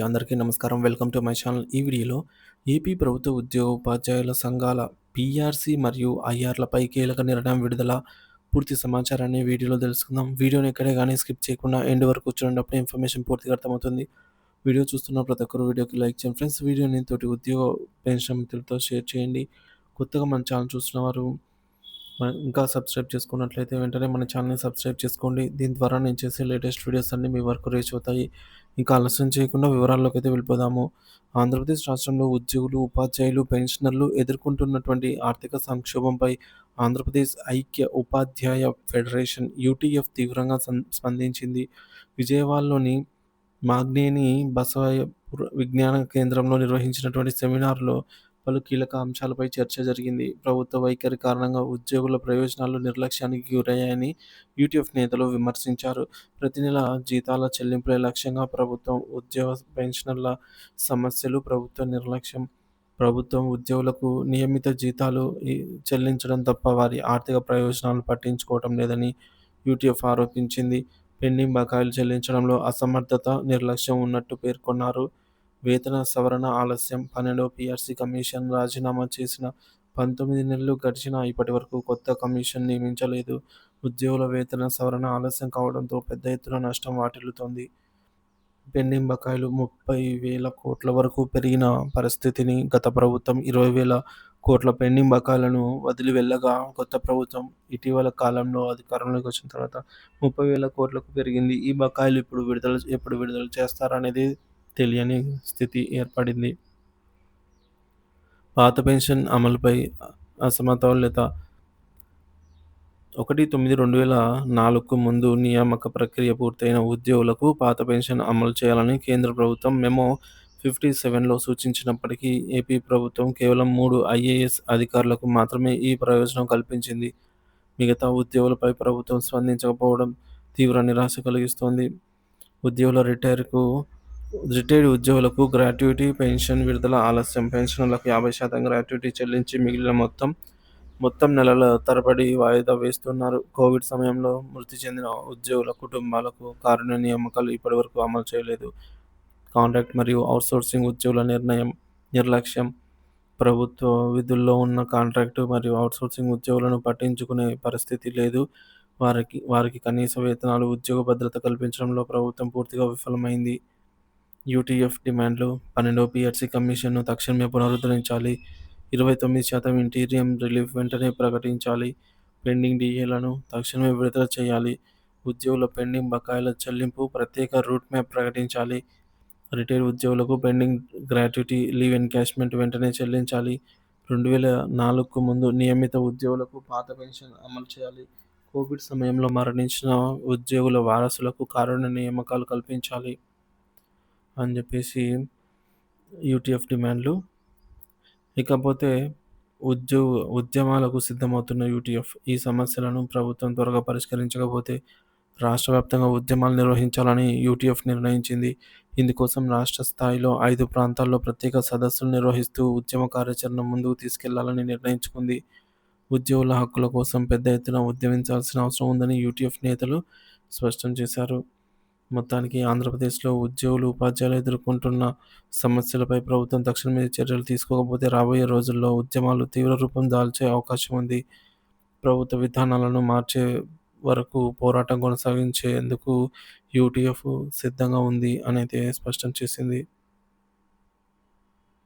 అందరికీ నమస్కారం. Welcome to my channel. ఈ వీడియోలో ఏపీ ప్రభుత్వ ఉద్యోగ ఉపాధ్యాయుల సంఘాల పీఆర్సీ మరియు ఐఆర్‌లపై కీలక నిర్ణయం విడుదల. పూర్తి సమాచారాన్ని వీడియోలో తెలుసుకుందాం. వీడియోని ఎక్కడే గానీ స్కిప్ చేయకుండా ఎండ్ వరకు చూడండి. అప్పుడే ఇన్ఫర్మేషన్ పూర్తిగా అర్థమవుతుంది. వీడియో చూస్తున్న ప్రతి ఒక్కరు వీడియోకి లైక్ చేయండి ఫ్రెండ్స్. వీడియోని తోటి ఉద్యోగ పెన్షన్ మిత్రులతో షేర్ చేయండి. కొత్తగా మన ఛానల్ చూస్తున్నవారు ఇంకా సబ్స్క్రైబ్ చేసుకున్నట్లయితే వెంటనే మన ఛానల్‌ని సబ్స్క్రైబ్ చేసుకోండి. దీని ద్వారా నేను చేసే లేటెస్ట్ వీడియోస్ అన్నీ మీ వరకు రీచ్ అవుతాయి. ఇంకా ఆలస్యం చేయకుండా వివరాల్లోకైతే వెళ్ళిపోదాము. ఆంధ్రప్రదేశ్ రాష్ట్రంలో ఉద్యోగులు, ఉపాధ్యాయులు, పెన్షనర్లు ఎదుర్కొంటున్నటువంటి ఆర్థిక సంక్షోభంపై ఆంధ్రప్రదేశ్ ఐక్య ఉపాధ్యాయ ఫెడరేషన్ యూటీఎఫ్ తీవ్రంగా స్పందించింది. విజయవాడలోని మాగ్నేని బసవయ్యపుర విజ్ఞాన కేంద్రంలో నిర్వహించినటువంటి సెమినార్‌లో పలు కీలక అంశాలపై చర్చ జరిగింది. ప్రభుత్వ వైఖరి కారణంగా ఉద్యోగుల ప్రయోజనాలు నిర్లక్ష్యానికి గురయ్యాయని యూటీఎఫ్ నేతలు విమర్శించారు. ప్రతి నెల జీతాల చెల్లింపులే లక్ష్యంగా ప్రభుత్వం, ఉద్యోగ పెన్షనర్ల సమస్యలు, ప్రభుత్వ నిర్లక్ష్యం. ప్రభుత్వం ఉద్యోగులకు నియమిత జీతాలు చెల్లించడం తప్ప వారి ఆర్థిక ప్రయోజనాలను పట్టించుకోవటం లేదని యూటీఎఫ్ ఆరోపించింది. పెండింగ్ బకాయిలు చెల్లించడంలో అసమర్థత, నిర్లక్ష్యం ఉన్నట్టు పేర్కొన్నారు. వేతన సవరణ ఆలస్యం. 12వ పీఆర్సీ కమిషన్ రాజీనామా చేసిన 19 నెలలు గడిచినా ఇప్పటివరకు కొత్త కమిషన్ నియమించలేదు. ఉద్యోగుల వేతన సవరణ ఆలస్యం కావడంతో పెద్ద ఎత్తున నష్టం వాటిల్లుతోంది. పెండింగ్ బకాయిలు 30,000 కోట్ల వరకు పెరిగిన పరిస్థితిని గత ప్రభుత్వం 20,000 కోట్ల పెండింగ్ బకాయిలను వదిలి వెళ్ళగా, కొత్త ప్రభుత్వం ఇటీవల కాలంలో అధికారంలోకి వచ్చిన తర్వాత 30,000 కోట్లకు పెరిగింది. ఈ బకాయిలు ఎప్పుడు విడుదల చేస్తారనేది తెలియని స్థితి ఏర్పడింది. పాత పెన్షన్ అమలుపై అసమతుల్యత. 1/9/2004కు ముందు నియామక ప్రక్రియ పూర్తయిన ఉద్యోగులకు పాత పెన్షన్ అమలు చేయాలని కేంద్ర ప్రభుత్వం మెమో 57లో సూచించినప్పటికీ ఏపీ ప్రభుత్వం కేవలం 3 ఐఏఎస్ అధికారులకు మాత్రమే ఈ ప్రయోజనం కల్పించింది. మిగతా ఉద్యోగులపై ప్రభుత్వం స్పందించకపోవడం తీవ్ర నిరాశ కలిగిస్తోంది. రిటైర్డ్ ఉద్యోగులకు గ్రాట్యుటీ పెన్షన్ విడుదల ఆలస్యం. పెన్షనర్లకు 50% గ్రాట్యుటీ చెల్లించి మిగిలిన మొత్తం నెలల తరబడి వాయిదా వేస్తున్నారు. కోవిడ్ సమయంలో మృతి చెందిన ఉద్యోగుల కుటుంబాలకు కారుణ్య నియామకాలు ఇప్పటివరకు అమలు చేయలేదు. కాంట్రాక్ట్ మరియు అవుట్సోర్సింగ్ ఉద్యోగుల నిర్లక్ష్యం. ప్రభుత్వ విధుల్లో ఉన్న కాంట్రాక్టు మరియు అవుట్సోర్సింగ్ ఉద్యోగులను పట్టించుకునే పరిస్థితి లేదు. వారికి కనీస వేతనాలు, ఉద్యోగ భద్రత కల్పించడంలో ప్రభుత్వం పూర్తిగా విఫలమైంది. యూటీఎఫ్ డిమాండ్లు. 12వ పీఆర్సీ కమిషన్ను తక్షణమే పునరుద్ధరించాలి. 29% ఇంటీరియం రిలీఫ్ వెంటనే ప్రకటించాలి. పెండింగ్ డీఏలను తక్షణమే విడుదల చేయాలి. ఉద్యోగుల పెండింగ్ బకాయిల చెల్లింపు ప్రత్యేక రూట్ మ్యాప్ ప్రకటించాలి. రిటైర్డ్ ఉద్యోగులకు పెండింగ్ గ్రాట్యుటీ, లీవ్ ఎన్కాష్మెంట్ వెంటనే చెల్లించాలి. 2004కు ముందు నియమిత ఉద్యోగులకు పాత పెన్షన్ అమలు చేయాలి. కోవిడ్ సమయంలో మరణించిన ఉద్యోగుల వారసులకు కారుణ్య నియామకాలు కల్పించాలి అని చెప్పేసి యూటీఎఫ్ డిమాండ్లు. ఇకపోతే ఉద్యమాలకు సిద్ధమవుతున్న యూటీఎఫ్. ఈ సమస్యలను ప్రభుత్వం త్వరగా పరిష్కరించకపోతే రాష్ట్ర వ్యాప్తంగా ఉద్యమాలు నిర్వహించాలని యూటీఎఫ్ నిర్ణయించింది. ఇందుకోసం రాష్ట్ర స్థాయిలో 5 ప్రాంతాల్లో ప్రత్యేక సదస్సులు నిర్వహిస్తూ ఉద్యమ కార్యాచరణ ముందుకు తీసుకెళ్లాలని నిర్ణయించుకుంది. ఉద్యోగుల హక్కుల కోసం పెద్ద ఎత్తున ఉద్యమించాల్సిన అవసరం ఉందని యూటీఎఫ్ నేతలు స్పష్టం చేశారు. మొత్తానికి ఆంధ్రప్రదేశ్లో ఉద్యోగులు, ఉపాధ్యాయులు ఎదుర్కొంటున్న సమస్యలపై ప్రభుత్వం తక్షణమే చర్యలు తీసుకోకపోతే రాబోయే రోజుల్లో ఉద్యమాలు తీవ్ర రూపం దాల్చే అవకాశం ఉంది. ప్రభుత్వ విధానాలను మార్చే వరకు పోరాటం కొనసాగించేందుకు యూటీఎఫ్ సిద్ధంగా ఉంది అనైతే స్పష్టం చేసింది.